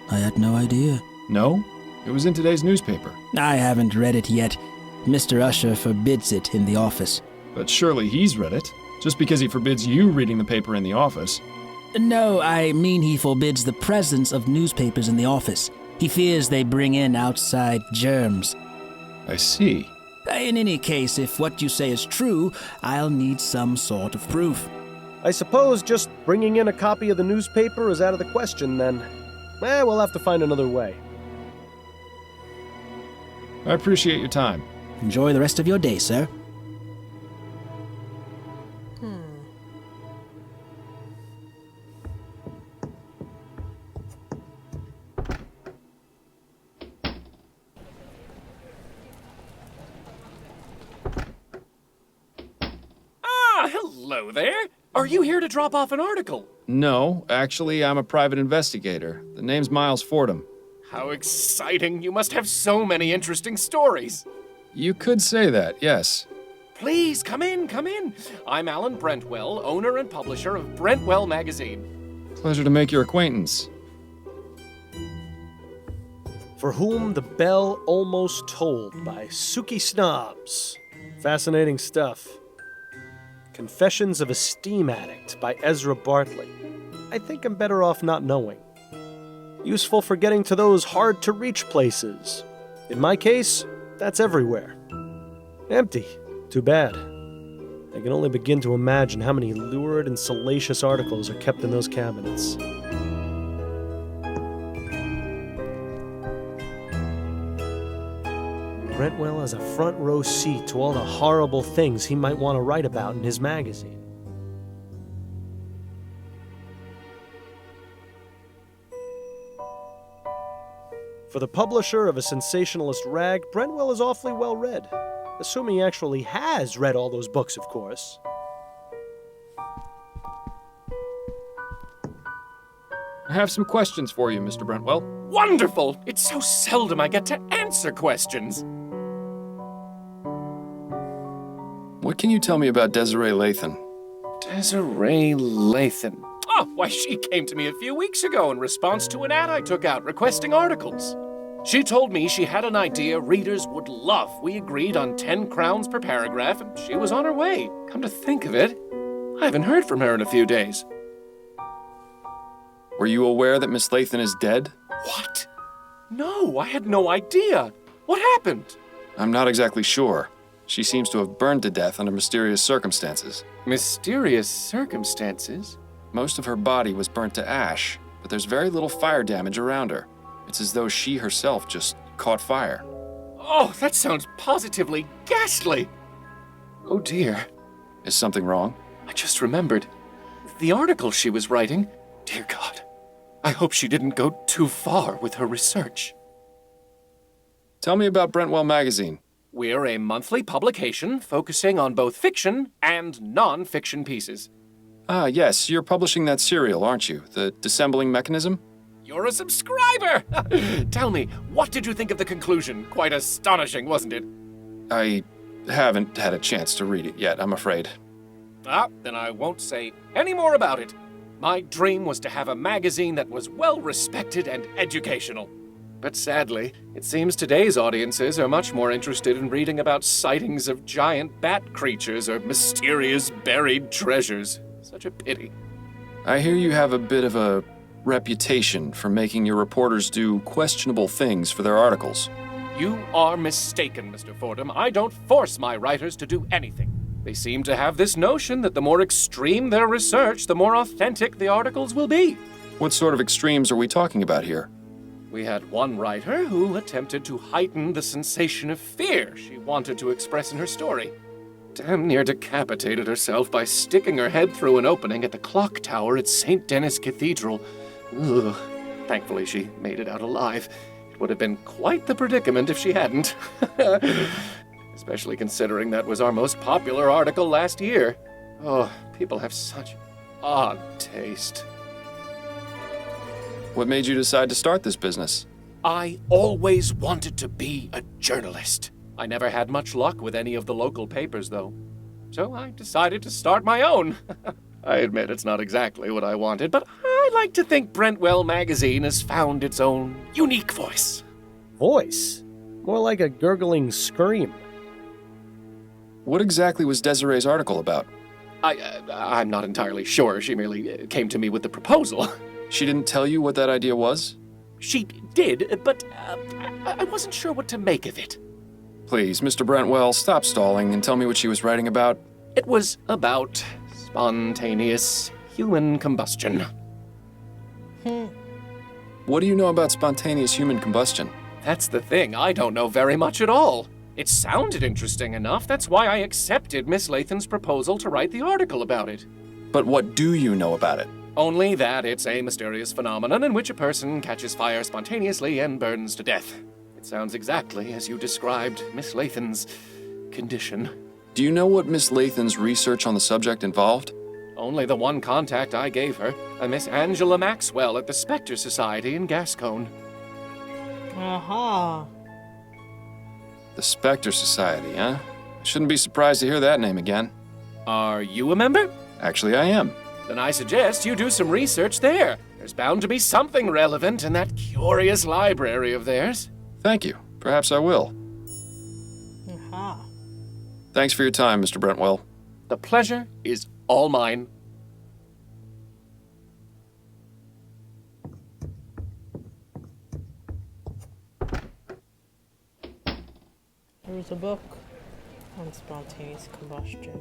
[SPEAKER 11] I had no idea.
[SPEAKER 2] No? It was in today's newspaper.
[SPEAKER 11] I haven't read it yet. Mr. Usher forbids it in the office.
[SPEAKER 2] But surely he's read it, just because he forbids you reading the paper in the office.
[SPEAKER 11] No, I mean he forbids the presence of newspapers in the office. He fears they bring in outside germs.
[SPEAKER 2] I see.
[SPEAKER 11] In any case, if what you say is true, I'll need some sort of proof.
[SPEAKER 4] I suppose just bringing in a copy of the newspaper is out of the question, then. We'll have to find another way.
[SPEAKER 2] I appreciate your time.
[SPEAKER 11] Enjoy the rest of your day, sir.
[SPEAKER 12] Hello there. Are you here to drop off an article?
[SPEAKER 2] No, actually, I'm a private investigator. The name's Miles Fordham.
[SPEAKER 12] How exciting. You must have so many interesting stories.
[SPEAKER 2] You could say that, yes.
[SPEAKER 12] Please, come in, come in. I'm Alan Brentwell, owner and publisher of Brentwell Magazine.
[SPEAKER 2] Pleasure to make your acquaintance.
[SPEAKER 4] For Whom the Bell Almost Tolled by Suki Snobs. Fascinating stuff. Confessions of a Steam Addict by Ezra Bartley. I think I'm better off not knowing. Useful for getting to those hard-to-reach places. In my case, that's everywhere. Empty. Too bad. I can only begin to imagine how many lurid and salacious articles are kept in those cabinets. Brentwell has a front row seat to all the horrible things he might want to write about in his magazine. For the publisher of a sensationalist rag, Brentwell is awfully well read. Assuming he actually has read all those books, of course.
[SPEAKER 2] I have some questions for you, Mr. Brentwell.
[SPEAKER 12] wonderful! It's so seldom I get to answer questions.
[SPEAKER 2] What can you tell me about Desiree Lathan?
[SPEAKER 12] Desiree Lathan. Oh, why, she came to me a few weeks ago in response to an ad I took out requesting articles. She told me she had an idea readers would love. We agreed on 10 crowns per paragraph, and she was on her way. Come to think of it, I haven't heard from her in a few days.
[SPEAKER 2] Were you aware that Miss Lathan is dead?
[SPEAKER 12] What? No, I had no idea. What happened?
[SPEAKER 2] I'm not exactly sure. She seems to have burned to death under mysterious circumstances.
[SPEAKER 12] Mysterious circumstances?
[SPEAKER 2] Most of her body was burnt to ash, but there's very little fire damage around her. It's as though she herself just caught fire.
[SPEAKER 12] Oh, that sounds positively ghastly. Oh dear.
[SPEAKER 2] Is something wrong?
[SPEAKER 12] I just remembered. The article she was writing, dear God, I hope she didn't go too far with her research.
[SPEAKER 2] Tell me about Brentwell Magazine.
[SPEAKER 12] We're a monthly publication focusing on both fiction and non-fiction pieces.
[SPEAKER 2] Ah, yes, you're publishing that serial, aren't you? The Dissembling Mechanism?
[SPEAKER 12] You're a subscriber! Tell me, what did you think of the conclusion? Quite astonishing, wasn't it?
[SPEAKER 2] I haven't had a chance to read it yet, I'm afraid.
[SPEAKER 12] Ah, then I won't say any more about it. My dream was to have a magazine that was well-respected and educational. But sadly, it seems today's audiences are much more interested in reading about sightings of giant bat creatures or mysterious buried treasures. Such a pity.
[SPEAKER 2] I hear you have a bit of a reputation for making your reporters do questionable things for their articles.
[SPEAKER 12] You are mistaken, Mr. Fordham. I don't force my writers to do anything. They seem to have this notion that the more extreme their research, the more authentic the articles will be.
[SPEAKER 2] What sort of extremes are we talking about here?
[SPEAKER 12] We had one writer who attempted to heighten the sensation of fear she wanted to express in her story. Damn near decapitated herself by sticking her head through an opening at the clock tower at St. Denis Cathedral. Ugh. Thankfully, she made it out alive. It would have been quite the predicament if she hadn't. Especially considering that was our most popular article last year. Oh, people have such odd taste.
[SPEAKER 2] What made you decide to start this business?
[SPEAKER 12] I always wanted to be a journalist. I never had much luck with any of the local papers, though. So I decided to start my own. I admit it's not exactly what I wanted, but I like to think Brentwell Magazine has found its own unique voice.
[SPEAKER 4] Voice? More like a gurgling scream.
[SPEAKER 2] What exactly was Desiree's article about?
[SPEAKER 12] I'm not entirely sure. She merely came to me with the proposal.
[SPEAKER 2] She didn't tell you what that idea was?
[SPEAKER 12] She did, but I wasn't sure what to make of it.
[SPEAKER 2] Please, Mr. Brentwell, stop stalling and tell me what she was writing about.
[SPEAKER 12] It was about spontaneous human combustion.
[SPEAKER 2] What do you know about spontaneous human combustion?
[SPEAKER 12] That's the thing. I don't know very much at all. It sounded interesting enough. That's why I accepted Miss Lathan's proposal to write the article about it.
[SPEAKER 2] But what do you know about it?
[SPEAKER 12] Only that it's a mysterious phenomenon in which a person catches fire spontaneously and burns to death. It sounds exactly as you described Miss Lathan's condition.
[SPEAKER 2] Do you know what Miss Lathan's research on the subject involved?
[SPEAKER 12] Only the one contact I gave her, a Miss Angela Maxwell at the Spectre Society in Gascon.
[SPEAKER 1] Aha.
[SPEAKER 2] The Spectre Society, huh? I shouldn't be surprised to hear that name again.
[SPEAKER 12] Are you a member?
[SPEAKER 2] Actually, I am.
[SPEAKER 12] Then I suggest you do some research there. There's bound to be something relevant in that curious library of theirs.
[SPEAKER 2] Thank you. Perhaps I will.
[SPEAKER 1] Aha.
[SPEAKER 2] Thanks for your time, Mr. Brentwell.
[SPEAKER 12] The pleasure is all mine.
[SPEAKER 1] Here's a book on spontaneous combustion.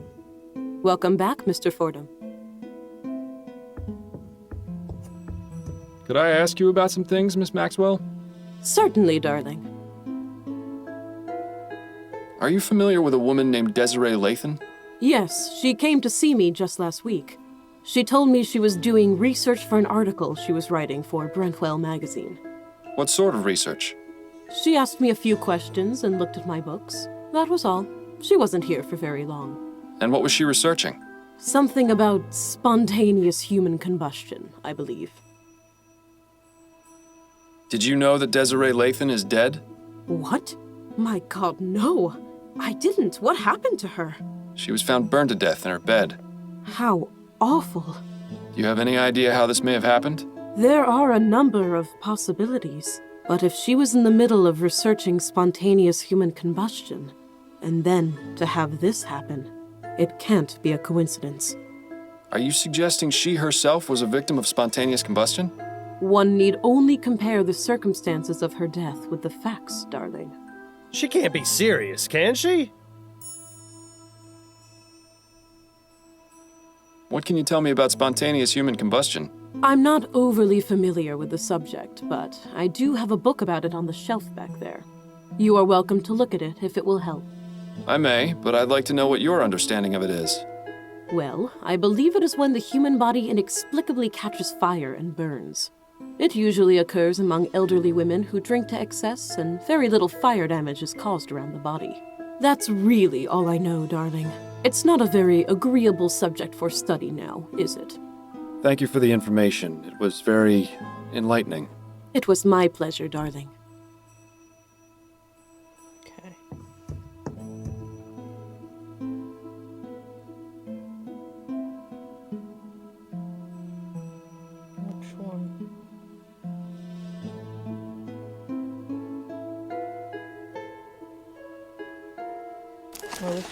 [SPEAKER 13] Welcome back, Mr. Fordham.
[SPEAKER 2] Could I ask you about some things, Miss Maxwell?
[SPEAKER 13] Certainly, darling.
[SPEAKER 2] Are you familiar with a woman named Desiree Lathan?
[SPEAKER 13] Yes, she came to see me just last week. She told me she was doing research for an article she was writing for Brentwell Magazine.
[SPEAKER 2] What sort of research?
[SPEAKER 13] She asked me a few questions and looked at my books. That was all. She wasn't here for very long.
[SPEAKER 2] And what was she researching?
[SPEAKER 13] Something about spontaneous human combustion, I believe.
[SPEAKER 2] Did you know that Desiree Lathan is dead?
[SPEAKER 13] What? My God, no. I didn't. What happened to her?
[SPEAKER 2] She was found burned to death in her bed.
[SPEAKER 13] How awful.
[SPEAKER 2] Do you have any idea how this may have happened?
[SPEAKER 13] There are a number of possibilities. But if she was in the middle of researching spontaneous human combustion, and then to have this happen, it can't be a coincidence.
[SPEAKER 2] Are you suggesting she herself was a victim of spontaneous combustion?
[SPEAKER 13] One need only compare the circumstances of her death with the facts, darling.
[SPEAKER 4] She can't be serious, can she?
[SPEAKER 2] What can you tell me about spontaneous human combustion?
[SPEAKER 13] I'm not overly familiar with the subject, but I do have a book about it on the shelf back there. You are welcome to look at it if it will help.
[SPEAKER 2] I may, but I'd like to know what your understanding of it is.
[SPEAKER 13] Well, I believe it is when the human body inexplicably catches fire and burns. It usually occurs among elderly women who drink to excess, and very little fire damage is caused around the body. That's really all I know, darling. It's not a very agreeable subject for study now, is it?
[SPEAKER 2] Thank you for the information. It was very enlightening.
[SPEAKER 13] It was my pleasure, darling.
[SPEAKER 1] Okay. Which one?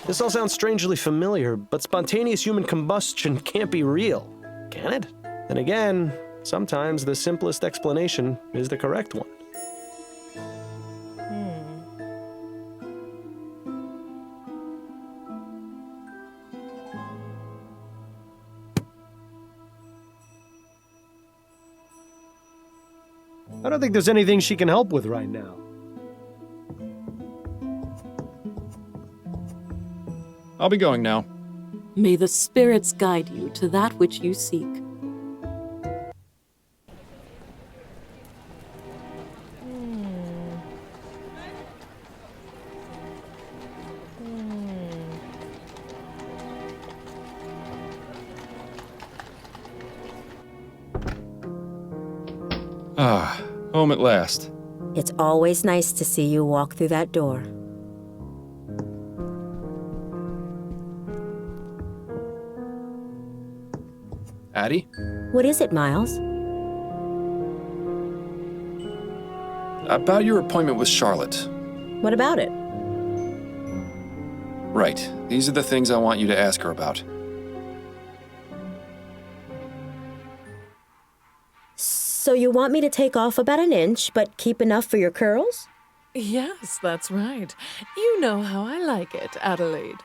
[SPEAKER 4] This all sounds strangely familiar, but spontaneous human combustion can't be real, can it? Then again, sometimes the simplest explanation is the correct one. I don't think there's anything she can help with right now.
[SPEAKER 2] I'll be going now.
[SPEAKER 13] May the spirits guide you to that which you seek.
[SPEAKER 2] Ah, home at last.
[SPEAKER 3] It's always nice to see you walk through that door.
[SPEAKER 2] Addie?
[SPEAKER 3] What is it, Miles?
[SPEAKER 2] About your appointment with Charlotte.
[SPEAKER 3] What about it?
[SPEAKER 2] Right. These are the things I want you to ask her about.
[SPEAKER 3] So you want me to take off about an inch, but keep enough for your curls?
[SPEAKER 8] Yes, that's right. You know how I like it, Adelaide.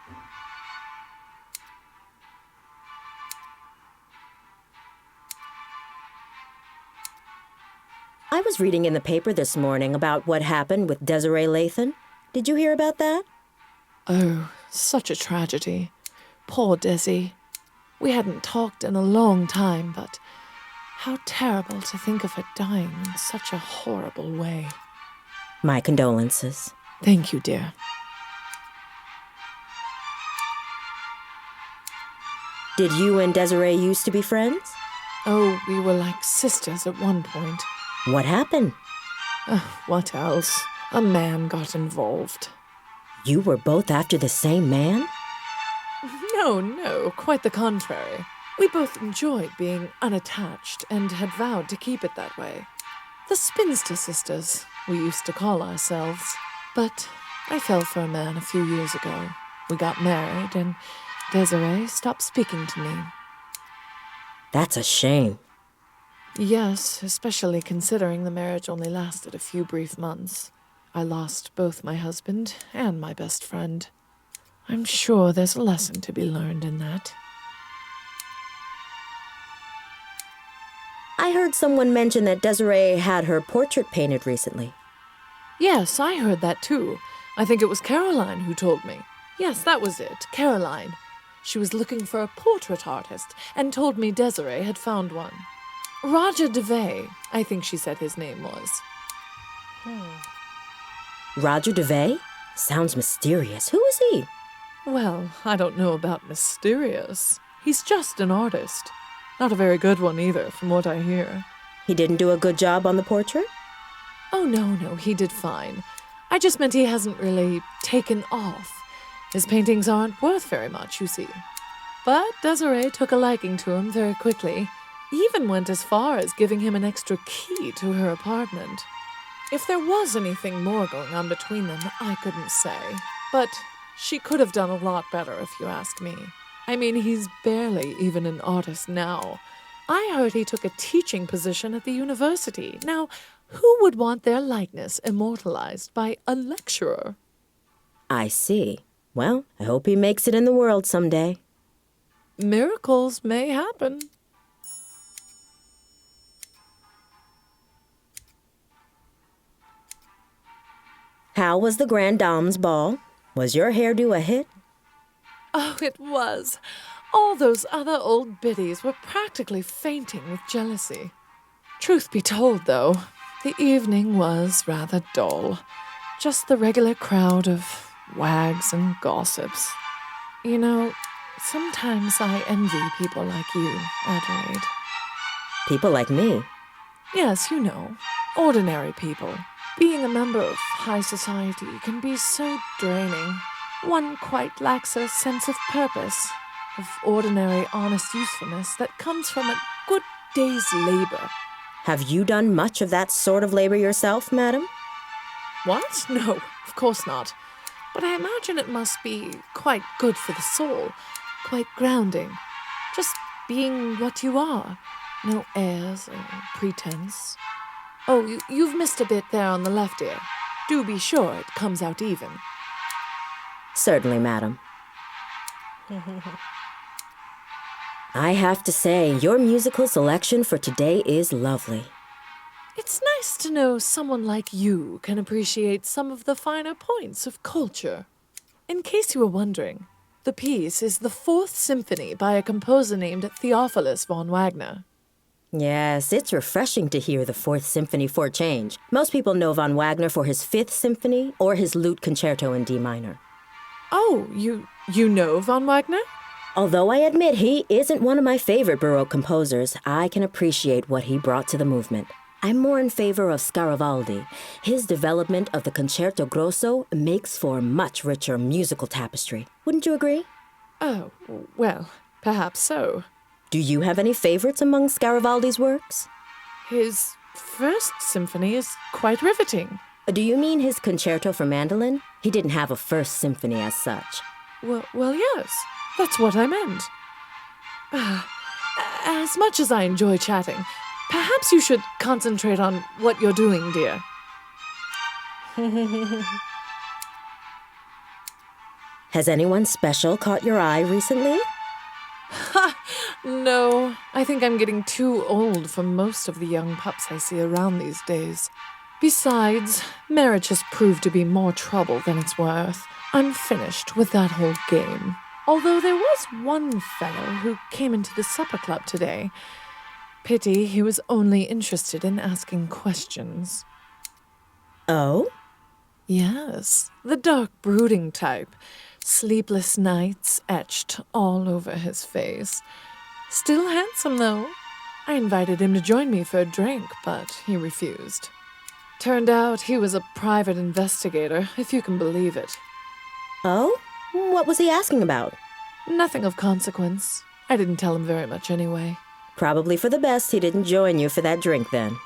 [SPEAKER 3] I was reading in the paper this morning about what happened with Desiree Lathan. Did you hear about that?
[SPEAKER 8] Oh, such a tragedy. Poor Desi. We hadn't talked in a long time, but how terrible to think of her dying in such a horrible way.
[SPEAKER 3] My condolences.
[SPEAKER 8] Thank you, dear.
[SPEAKER 3] Did you and Desiree used to be friends?
[SPEAKER 8] Oh, we were like sisters at one point.
[SPEAKER 3] What happened?
[SPEAKER 8] What else? A man got involved.
[SPEAKER 3] You were both after the same man?
[SPEAKER 8] No, quite the contrary. We both enjoyed being unattached and had vowed to keep it that way. The spinster sisters, we used to call ourselves. But I fell for a man a few years ago. We got married, and Desiree stopped speaking to me.
[SPEAKER 3] That's a shame.
[SPEAKER 8] Yes, especially considering the marriage only lasted a few brief months. I lost both my husband and my best friend. I'm sure there's a lesson to be learned in that.
[SPEAKER 3] I heard someone mention that Desiree had her portrait painted recently.
[SPEAKER 8] Yes, I heard that too. I think it was Caroline who told me. Yes, that was it, Caroline. She was looking for a portrait artist and told me Desiree had found one. Roger DeVay, I think she said his name was.
[SPEAKER 3] Roger DeVay? Sounds mysterious. Who is he?
[SPEAKER 8] Well, I don't know about mysterious. He's just an artist. Not a very good one either, from what I hear.
[SPEAKER 3] He didn't do a good job on the portrait?
[SPEAKER 8] Oh, no, he did fine. I just meant he hasn't really taken off. His paintings aren't worth very much, you see. But Desiree took a liking to him very quickly. Even went as far as giving him an extra key to her apartment. If there was anything more going on between them, I couldn't say. But she could have done a lot better, if you ask me. I mean, he's barely even an artist now. I heard he took a teaching position at the university. Now, who would want their likeness immortalized by a lecturer?
[SPEAKER 3] I see. Well, I hope he makes it in the world someday.
[SPEAKER 8] Miracles may happen.
[SPEAKER 3] How was the Grand Dame's ball? Was your hairdo a hit?
[SPEAKER 8] Oh, it was. All those other old biddies were practically fainting with jealousy. Truth be told, though, the evening was rather dull. Just the regular crowd of wags and gossips. You know, sometimes I envy people like you, Adelaide.
[SPEAKER 3] People like me?
[SPEAKER 8] Yes, you know, ordinary people. Being a member of high society can be so draining. One quite lacks a sense of purpose, of ordinary honest usefulness that comes from a good day's labor.
[SPEAKER 3] Have you done much of that sort of labor yourself, madam?
[SPEAKER 8] What? No, of course not. But I imagine it must be quite good for the soul, quite grounding. Just being what you are. No airs or pretense. Oh, you've missed a bit there on the left ear. Do be sure it comes out even.
[SPEAKER 3] Certainly, madam. I have to say, your musical selection for today is lovely.
[SPEAKER 8] It's nice to know someone like you can appreciate some of the finer points of culture. In case you were wondering, the piece is the Fourth Symphony by a composer named Theophilus von Wagner.
[SPEAKER 3] Yes, it's refreshing to hear the Fourth Symphony for a change. Most people know von Wagner for his Fifth Symphony or his Lute Concerto in D minor.
[SPEAKER 8] Oh, you know von Wagner?
[SPEAKER 3] Although I admit he isn't one of my favorite Baroque composers, I can appreciate what he brought to the movement. I'm more in favor of Scaravaldi. His development of the Concerto Grosso makes for much richer musical tapestry. Wouldn't you agree?
[SPEAKER 8] Oh, well, perhaps so.
[SPEAKER 3] Do you have any favorites among Scaravaldi's works?
[SPEAKER 8] His First Symphony is quite riveting.
[SPEAKER 3] Do you mean his Concerto for Mandolin? He didn't have a First Symphony as such.
[SPEAKER 8] Well, yes. That's what I meant. As much as I enjoy chatting, perhaps you should concentrate on what you're doing, dear.
[SPEAKER 3] Has anyone special caught your eye recently?
[SPEAKER 8] No, I think I'm getting too old for most of the young pups I see around these days. Besides, marriage has proved to be more trouble than it's worth. I'm finished with that whole game. Although there was one fellow who came into the supper club today. Pity he was only interested in asking questions.
[SPEAKER 3] Oh?
[SPEAKER 8] Yes, the dark brooding type. Sleepless nights etched all over his face. Still handsome, though. I invited him to join me for a drink, but he refused. Turned out he was a private investigator, if you can believe it.
[SPEAKER 3] Oh? What was he asking about?
[SPEAKER 8] Nothing of consequence. I didn't tell him very much anyway.
[SPEAKER 3] Probably for the best he didn't join you for that drink then.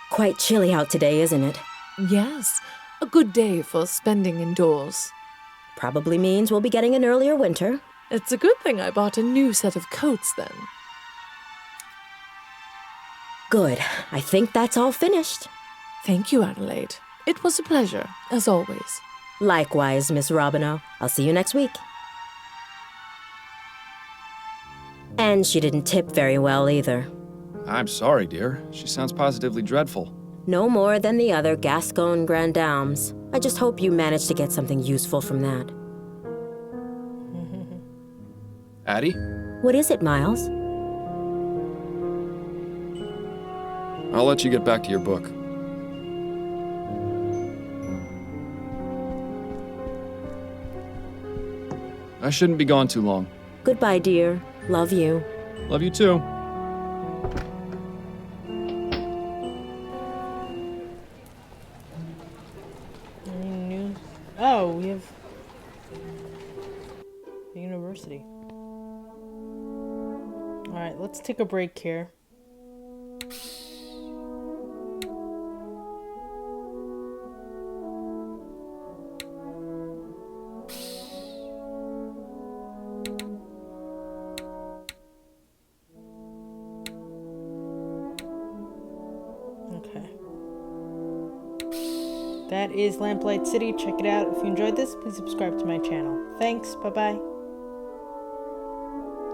[SPEAKER 3] Quite chilly out today, isn't it?
[SPEAKER 8] Yes, a good day for spending indoors.
[SPEAKER 3] Probably means we'll be getting an earlier winter.
[SPEAKER 8] It's a good thing I bought a new set of coats then.
[SPEAKER 3] Good. I think that's all finished.
[SPEAKER 8] Thank you, Adelaide. It was a pleasure, as always.
[SPEAKER 3] Likewise, Miss Robineau. I'll see you next week. And she didn't tip very well either.
[SPEAKER 2] I'm sorry, dear. She sounds positively dreadful.
[SPEAKER 3] No more than the other Gascon Grand Dames. I just hope you managed to get something useful from that.
[SPEAKER 2] Addie?
[SPEAKER 3] What is it, Miles?
[SPEAKER 2] I'll let you get back to your book. I shouldn't be gone too long.
[SPEAKER 3] Goodbye, dear. Love you.
[SPEAKER 2] Love you too.
[SPEAKER 1] University. Alright, let's take a break here. That is Lamplight City. Check it out. If you enjoyed this, please subscribe to my channel. Thanks. Bye-bye.